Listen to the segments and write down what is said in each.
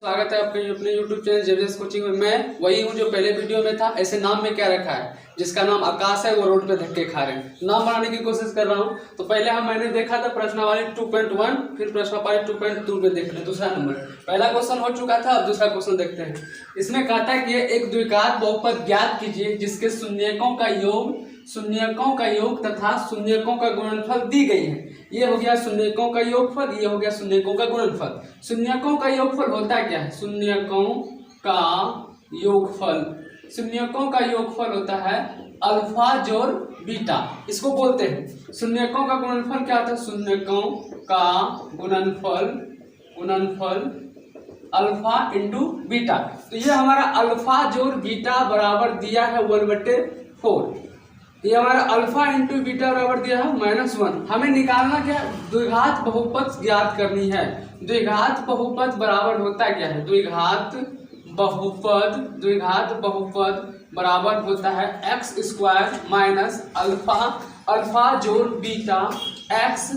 स्वागत है आपके अपने YouTube चैनल जेबीएस कोचिंग में। मैं वही हूँ जो पहले वीडियो में था। ऐसे नाम में क्या रखा है, जिसका नाम आकाश है, वो रोड पे धक्के खा रहे हैं। नाम बनाने की कोशिश कर रहा हूँ। तो पहले मैंने देखा था प्रश्नावली 2.1, फिर प्रश्नावली 2.2 पे देख रहे हैं दूसरा नंबर। पहला क्वेश्चन हो चुका था, अब दूसरा क्वेश्चन देखते हैं। इसमें कहता है कि एक द्विघात बहुपद ज्ञात कीजिए जिसके शून्यकों का योग तथा शून्यकों का गुणनफल दी गई है। ये हो गया शून्यकों का योगफल, ये हो गया शून्यकों का गुणनफल। शून्यकों का योगफल होता क्या है? शून्यकों का योगफल होता है अल्फा जोड़ बीटा, इसको बोलते हैं। शून्यकों का गुणनफल क्या होता है? शून्यकों का गुणनफल अल्फा इंटू बीटा। तो ये हमारा अल्फा जोड़ बीटा बराबर दिया है 1/4। ये हमारा अल्फा इंटू बीटा बराबर दिया है -1। हमें निकालना क्या है? द्विघात बहुपद ज्ञात करनी है। द्विघात बहुपद बराबर होता क्या है? द्विघात बहुपद बराबर होता है x² माइनस अल्फा जोड़ beta x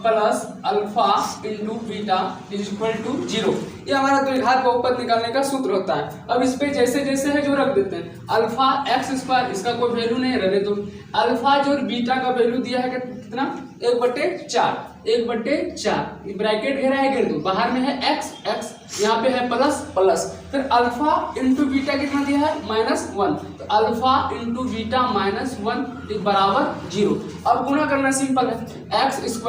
plus alpha into beta equal to 0। ये हमारा द्विघात बहुपद निकालने का सूत्र होता है। अब इस पे जैसे जैसे है जो रख देते हैं। अल्फा x², इसका कोई वैल्यू नहीं रहने दो। अल्फा जोड़ बीटा का वैल्यू दिया है कितना? 1/4 ब्रैकेट घेरा है, घेर दो। बाहर में है x, यहाँ पे है प्लस, फिर अल्फा इंटू बीटा कितना दिया है? -1। तो अल्फा इंटू बीटा -1 बराबर 0। अब गुणा करना सिंपल है। x²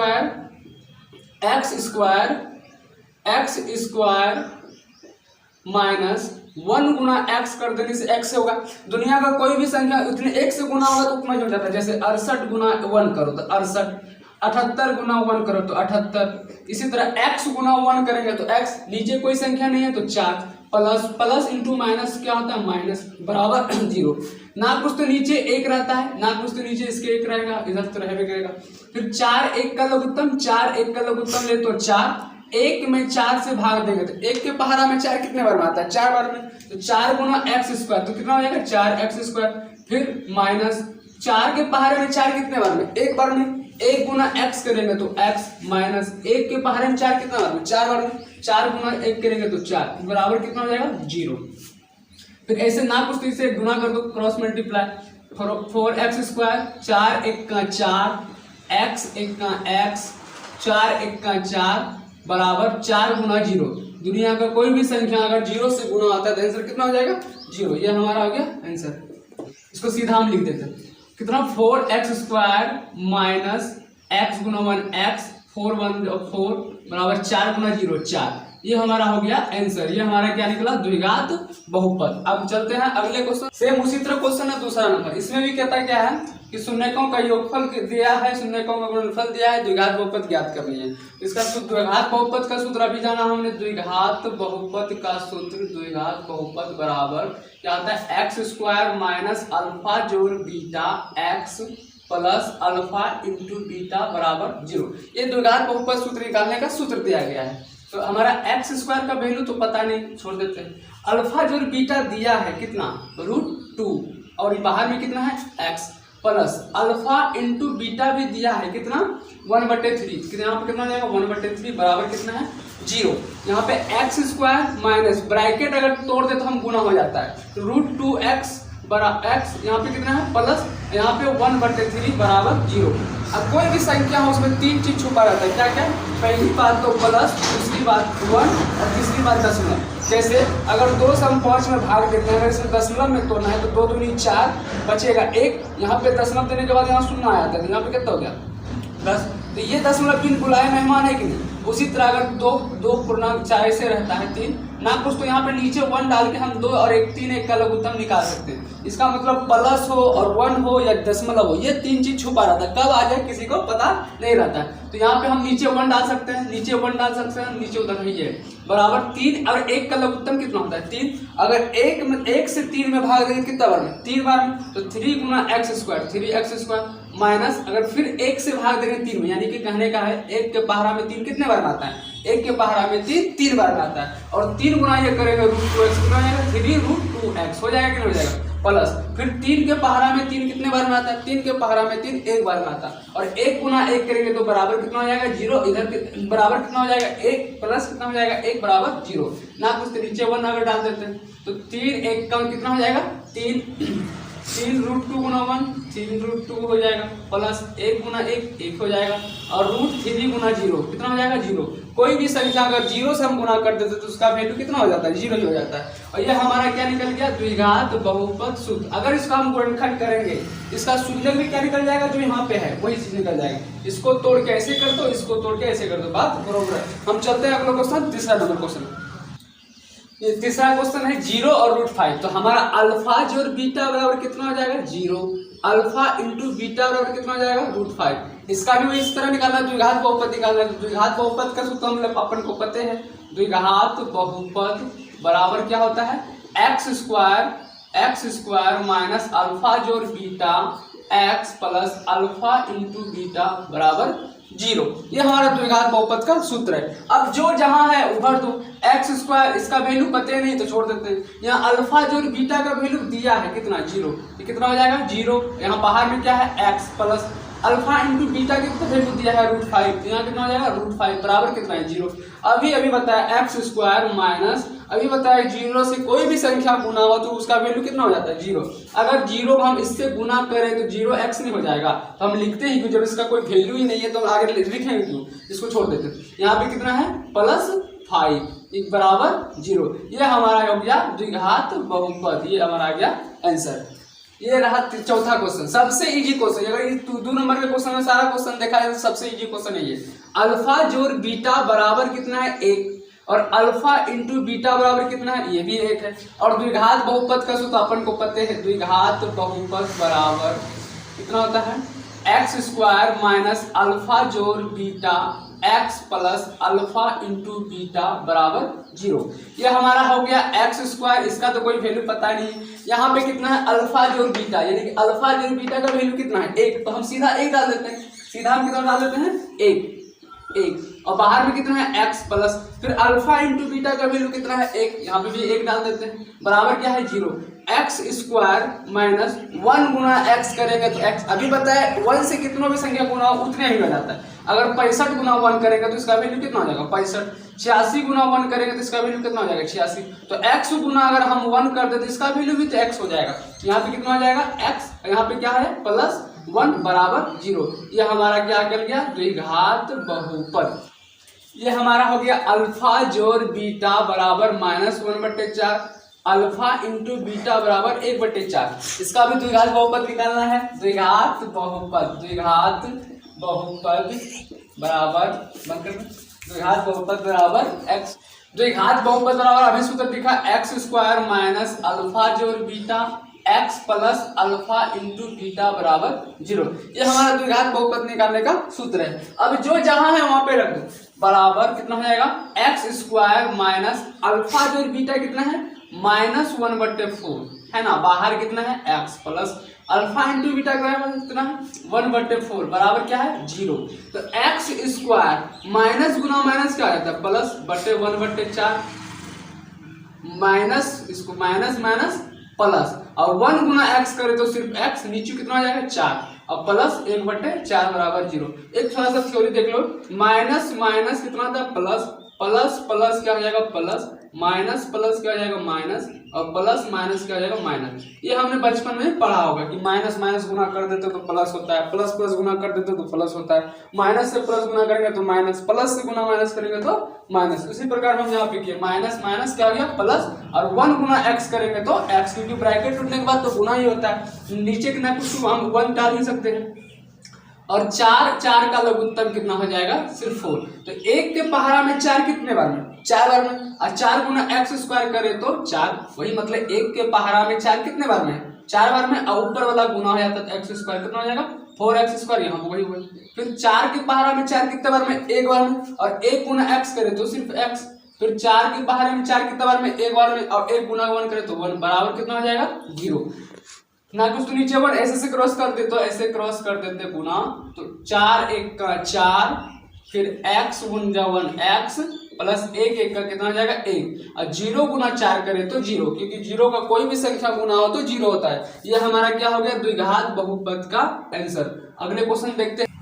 माइनस 1 गुना x कर देने से x से होगा। दुनिया का कोई भी संख्या उतने 1 से गुना होगा तो उतना ही हो जाता है। जैसे 68 गुना 1 करो तो 68, 78 गुना 1 करो तो 78। इसी तरह x गुना 1 करेंगे तो x, नीचे कोई संख्या नहीं है तो 4, प्लस इंटू माइनस क्या होता है? माइनस बराबर 0। ना कुछ तो नीचे 1 रहता है, ना कुछ तो नीचे इसके 1 रहेगा, इधर तो रहबे करेगा। फिर 4 1 का लघुत्तम ले तो 4, 1 में 4 से भाग देंगे तो 1 के पहाड़ा में 4 कितने बार में आता है? 4 बार में। तो 4 गुना x², तो कितना हो जाएगा? 4x²। फिर माइनस 4 के पहाड़े में 4 कितने बार में? 1 बार में। 1 गुना x करेंगे तो x माइनस 1 के पहाड़े में 4 कितना बार में? 4 बार में। 4 गुना 1 करेंगे तो 4 बराबर कितना हो जाएगा? 0। फिर ऐसे ना कुछ तो इसे गुना कर दो, क्रॉस मल्टीप्लाई। 4x² 4 1 का 4, x 1 का x, 4 1 का 4 बराबर 4 गुना 0। दुनिया का कोई भी संख्या अगर 0 से गुना होता है तो आंसर कितना हो जाएगा? 0। ये हमारा हो गया आंसर। इसको सीधा हम लिख देते हैं। कितना? 4x² माइनस x गुना 1x, 4 1 4 बराबर 4 गुना 0 4। ये हमारा हो गया आंसर। ये हमारा क्या निकला? द्विघात बहुपद। अब चलते हैं अगले क्वेश्चन। सेम उसी तरह क्वेश्चन है दूसरा नंबर। इसमें भी कहता है क्या है कि शून्यकों का योगफल दिया है, शून्यकों का गुणनफल दिया है, द्विघात बहुपद ज्ञात करनी है। इसका द्विघात बहुपद का सूत्र अभी जाना हमने। द्विघात बहुपद का सूत्र, द्विघात बहुपद बराबर क्या आता है? x² माइनस अल्फा जोड़ beta x plus alpha into beta बराबर 0। ये द्विघात बहुपद सूत्र निकालने का सूत्र दिया गया है। तो हमारा x² का वैल्यू तो पता नहीं, छोड़ देते हैं। अल्फा जोड़ बीटा दिया है कितना? √2, और बाहर में कितना है? x plus alpha into beta भी दिया है कितना? 1/3। यहाँ पे कितना जाएगा? 1/3 बराबर कितना है? 0। यहाँ पे x² माइनस ब्रैकेट अगर तोड़ दे तो हम गुना हो जाता है। √2x बराबर x, यहाँ पे कितना है? प्लस, यहाँ पे 1/3 बराबर 0। अब कोई भी संख्या हो उसमें 3 चीज छुपा रहता है। क्या क्या? पहली बात तो प्लस, दूसरी बात 1 और तीसरी बात दशमलव। जैसे अगर 2 से हम 5 में भाग देते हैं, अगर इसमें दशमलव में तोड़ना है तो 2 दूनी 4 बचेगा 1। यहाँ पे दशमलव देने के बाद यहाँ 0 आ जाता है, यहाँ पे कितना हो गया? 10। तो ये दशमलव बिन बुलाए मेहमान है कि नहीं? उसी तरह अगर 2 पूर्णांक 4 से रहता है 3, ना कुछ तो यहाँ पे नीचे 1 डाल के हम 2 और 1 3 1 का लघुत्तम निकाल सकते हैं। इसका मतलब प्लस हो और 1 हो या दशमलव हो, ये 3 चीज छुपा रहता है। कब आ जाए किसी को पता नहीं रहता है। तो यहाँ पे हम नीचे 1 डाल सकते हैं, नीचे 1 डाल सकते हैं, नीचे उधर नहीं है बराबर 3। और 1 का लघुत्तम कितना होता है? 3। अगर 1 से 3 में भाग देंगे कितना बार में? 3 बार में। तो 3 गुना x², 3x² माइनस अगर फिर 1 से भाग देंगे 3 में, यानी कि कहने का है 1 के पहाड़ा में 3 कितने बार में आता है? 1 के पहाड़ा में 3 बार में आता है। और 3 गुना ये करेंगे √2x, कितना हो जाएगा? 3√2x हो जाएगा कि नहीं हो जाएगा? प्लस फिर 3 के पहाड़ा में 3 कितने बार में आता है, 3 के पहाड़ा में 3 एक बार में आता है, और 1 गुना 1 करेंगे तो बराबर कितना हो जाएगा 0, इधर बराबर कितना हो जाएगा 1 प्लस कितना हो जाएगा 1 बराबर 0, ना कुछ नीचे 1 अगर डाल देते हैं तो 3 1 का कितना हो जाएगा 3 रूट 2 गुना 1 3 रूट 2 हो जाएगा, प्लस 1 गुना 1 1 हो जाएगा, और रूट 3 गुना 0 कितना हो जाएगा 0। कोई भी संख्या अगर 0 से हम गुना कर देते तो उसका वैल्यू कितना हो जाता है 0 ही हो जाता है। और ये हमारा क्या निकल गया द्विघात बहुपद सूत्र। अगर इसको हम गुणनखंड करेंगे इसका शून्य भी क्या निकल जाएगा जो यहाँ पे है वही चीज निकल जाएगा। इसको तोड़ के ऐसे कर दो, इसको तोड़ के ऐसे कर दो, बात बरोबर है। हम चलते हैं अगला क्वेश्चन, तीसरा नंबर क्वेश्चन। ये तीसरा क्वेश्चन है 0 और रूट 5। तो हमारा अल्फा जोड़ बीटा बराबर कितना हो जाएगा 0, अल्फा इंटू बीटा बराबर कितना हो जाएगा रूट 5। इसका भी इस तरह निकालना है, द्विघात बहुपद निकालना है। द्विघात बहुपद का सूत्र हम अपन को पता है, द्विघात बहुपद बराबर क्या होता है एक्स स्क्वायर माइनस अल्फा जोड़ beta x plus alpha into beta बराबर 0। ये हमारा द्विघात बहुपद का सूत्र है। अब जो जहां है उभर दो, एक्स स्क्वायर इसका वैल्यू पते नहीं तो छोड़ देते हैं। यहाँ अल्फा जो बीटा का वैल्यू दिया है कितना 0, ये कितना हो जाएगा 0। यहाँ बाहर में क्या है x plus alpha into beta कितना वैल्यू दिया है रूट 5, तो यहाँ कितना हो जाएगा रूट 5 बराबर कितना है 0। अभी बताया एक्स स्क्वायर माइनस अभी बताया 0 से कोई भी संख्या गुना हो तो उसका वैल्यू कितना हो जाता है 0। अगर 0 हम इससे गुना करें तो 0x नहीं हो जाएगा, तो हम लिखते ही क्यों, जब इसका कोई वैल्यू ही नहीं है तो आगे लिखेंगे क्यों, इसको छोड़ देते। यहाँ पे कितना है प्लस 5 बराबर 0। ये हमारा हो गया द्विघात बहुपद, ये हमारा आ गया आंसर। ये रहा चौथा क्वेश्चन, सबसे इजी क्वेश्चन। अगर ये 2 नंबर के क्वेश्चन में सारा क्वेश्चन देखा जाए तो सबसे इजी क्वेश्चन है ये। अल्फा जोड़ बीटा बराबर कितना है 1, और अल्फा इंटू बीटा बराबर कितना है ये भी 1 है। और द्विघात बहुपद का सूत्र अपन को पता है, द्विघात बहुपद बराबर कितना होता है एक्स स्क्वायर माइनस अल्फा जोड़ beta x plus alpha into beta बराबर 0। ये हमारा हो गया एक्स स्क्वायर, इसका तो कोई वैल्यू पता नहीं। यहाँ पे कितना है अल्फा जोड़ बीटा, यानी कि अल्फा जोड़ बीटा का वैल्यू कितना है 1, तो हम सीधा 1 डाल देते हैं। सीधा हम कितना डाल देते हैं 1, और बाहर में कितना है एक्स प्लस फिर अल्फा इंटू बीटा का वैल्यू कितना है 1, यहाँ पे भी 1 डाल देते हैं, बराबर क्या है 0। एक्स स्क्वायर माइनस 1 गुना एक्स करेंगे तो एक्स, अभी बताया 1 से कितना भी संख्या गुना हो उतने ही हो जाता है। अगर 65 गुना 1 करेंगे तो इसका वैल्यू कितना हो जाएगा 65। 86 गुना 1 करेंगे तो इसका वैल्यू कितना हो जाएगा 86। तो x गुना अगर हम 1 कर दे तो इसका वैल्यू भी तो x हो जाएगा। यहाँ पे कितना हो जाएगा x, यहाँ पे क्या है प्लस 1 बराबर 0। ये हमारा क्या कर गया द्विघात बहुपद। ये हमारा हो गया अल्फा जोड़ बीटा बराबर -1/4, अल्फा इंटू बीटा बराबर 1/4। इसका भी द्विघात बहुपद निकालना है। द्विघात बहुपद बराबर द्विघात बहुपद बराबर x, द्विघात बहुपद बराबर अभी सूत्र दिखा एक्स स्क्वायर माइनस अल्फा जोड़ beta x plus alpha into beta बराबर 0। ये हमारा द्विघात बहुपद निकालने का सूत्र है। अब जो जहां है वहां पे रख दो, बराबर कितना हो जाएगा एक्स स्क्वायर माइनस अल्फा जोड़ बीटा कितना है -1/4 है ना, बाहर कितना है x plus alpha into beta कितना है 1/4 बराबर क्या है 0। तो एक्स स्क्वायर माइनस गुना माइनस क्या रहता है प्लस बटे 1/4, माइनस इसको माइनस माइनस प्लस, और 1 गुना x करे तो सिर्फ x, नीचे कितना हो जाएगा 4, और प्लस 1/4 बराबर 0। एक थोड़ा सा थ्योरी देख लो, माइनस माइनस कितना था प्लस, प्लस प्लस क्या हो जाएगा प्लस, माइनस प्लस क्या हो जाएगा माइनस, और प्लस माइनस क्या हो जाएगा माइनस। ये हमने बचपन में पढ़ा होगा कि माइनस माइनस गुना कर देते तो प्लस होता है, प्लस प्लस गुना कर देते तो प्लस होता है, माइनस से प्लस गुना करेंगे तो माइनस, प्लस से गुना माइनस करेंगे तो माइनस। उसी प्रकार हम यहाँ पे किए माइनस माइनस क्या हो गया प्लस, और 1 गुना x करेंगे तो x, क्योंकि ब्रैकेट टूटने के बाद तो गुना ही होता है, नीचे के ना कुछ हम 1 डाल ही सकते हैं। और 4 का लघुत्तम कितना हो जाएगा सिर्फ 4। तो 1 के पहाड़ा में 4 कितने बार में 4 बार में, और 4 गुना एक्स स्क्वायर करे तो 4, वही मतलब 1 के पहाड़ा में 4 कितने बार में 4 बार में, और ऊपर वाला गुना हो जाता है एक्स स्क्वायर कितना हो जाएगा 4x स्क्वायर, यहाँ वही हुआ। फिर 4 के पहाड़ा में 4 कितने बार में 1 बार में, और 1 गुना एक्स करे तो सिर्फ x। फिर 4 के पहाड़े में 4 कितने बार में 1 बार में, और 1 गुना 1 करे तो 1 बराबर कितना हो जाएगा 0। ना कुछ तो नीचे 1 ऐसे से क्रॉस कर दे तो ऐसे क्रॉस कर देते गुना, तो 4 1 का 4, फिर x गुना 1 x प्लस 1 का कितना हो जाएगा 1, और 0 गुना 4 करें तो 0, क्योंकि 0 का कोई भी संख्या गुना हो तो 0 होता है। ये हमारा क्या हो गया द्विघात बहुपद का आंसर। अगले क्वेश्चन देखते हैं,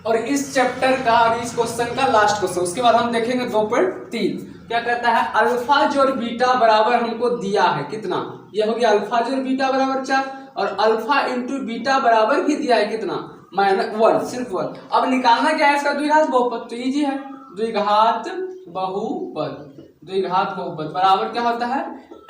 और इस चैप्टर का और इस क्वेश्चन का लास्ट क्वेश्चन, उसके बाद हम देखेंगे 2.3 क्या कहता है। अल्फा जोड़ बीटा बराबर हमको दिया है कितना, ये हो गया अल्फा जोड़ बीटा बराबर 4, और अल्फा इंटू बीटा बराबर भी दिया है कितना -1, सिर्फ 1। अब निकालना क्या है इसका द्विघात बहुपद, तो इजी है, द्विघात बहुपद बराबर क्या होता है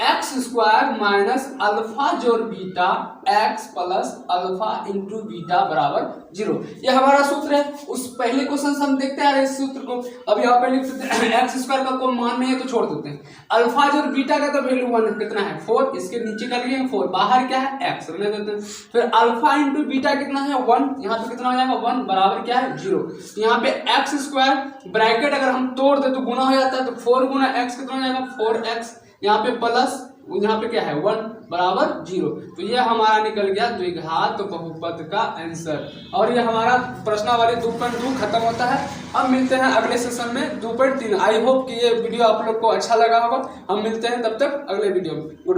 एक्स स्क्वायर माइनस अल्फा जोड़ beta x plus alpha into beta बराबर 0। ये हमारा सूत्र है। उस पहले क्वेश्चन से हम देखते हैं इस सूत्र को। अब यहाँ पे लिख देते हैं एक्स स्क्वायर का कोई मान नहीं है तो छोड़ देते हैं। अल्फा जोड़ बीटा का तो वैल्यू 1 कितना है 4, इसके नीचे का लिए 4, बाहर क्या है एक्स रहने देते हैं। फिर अल्फा इंटू बीटा कितना है 1, यहाँ पे कितना हो जाएगा 1 बराबर क्या है 0। यहाँ पे एक्स स्क्वायर ब्रैकेट अगर हम तोड़ दे तो गुना हो जाता है, तो 4 गुना एक्स कितना हो जाएगा 4x, यहाँ पे प्लस यहाँ पे क्या है 1 बराबर 0। तो ये हमारा निकल गया द्विघात बहुपद का आंसर। और ये हमारा प्रश्नावली 2.2 खत्म होता है। अब मिलते हैं अगले सेशन में 2.3। आई होप कि ये वीडियो आप लोग को अच्छा लगा होगा। हम मिलते हैं तब तक अगले वीडियो में। Good bye.